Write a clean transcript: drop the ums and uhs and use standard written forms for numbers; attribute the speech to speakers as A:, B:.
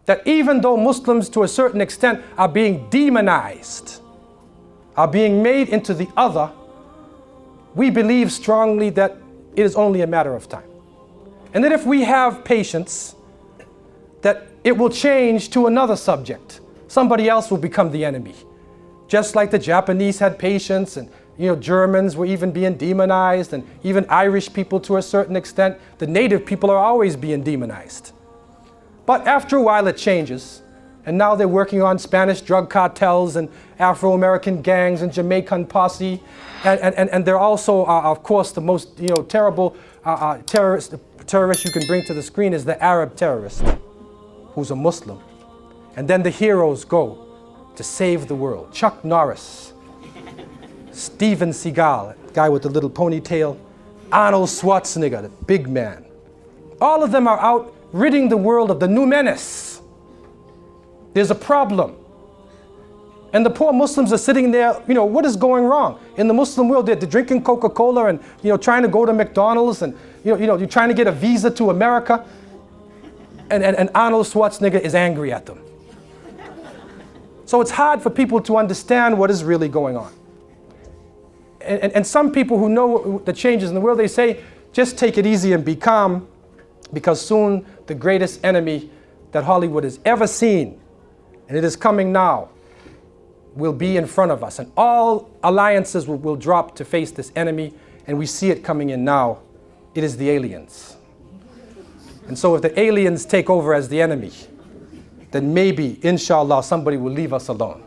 A: that even though Muslims to a certain extent are being demonized, are being made into the other, we believe strongly that it is only a matter of time. And that if we have patience, that it will change to another subject. Somebody else will become the enemy. Just like the Japanese had patience, and Germans were even being demonized, and even Irish people to a certain extent. The native people are always being demonized. But after a while it changes, and now they're working on Spanish drug cartels and Afro-American gangs and Jamaican posse, and they're also, of course, the most terrible terrorist you can bring to the screen is the Arab terrorist, who's a Muslim. And then the heroes go to save the world. Chuck Norris, Steven Seagal, guy with the little ponytail, Arnold Schwarzenegger, the big man. All of them are out ridding the world of the new menace. There's a problem. And the poor Muslims are sitting there, what is going wrong? In the Muslim world, they're drinking Coca-Cola and, trying to go to McDonald's, and, you're trying to get a visa to America. And Arnold Schwarzenegger is angry at them. So it's hard for people to understand what is really going on. And some people who know the changes in the world, they say, just take it easy and be calm, because soon the greatest enemy that Hollywood has ever seen, and it is coming now, will be in front of us. And all alliances will drop to face this enemy, and we see it coming in now. It is the aliens. And so if the aliens take over as the enemy, then maybe, inshallah, somebody will leave us alone.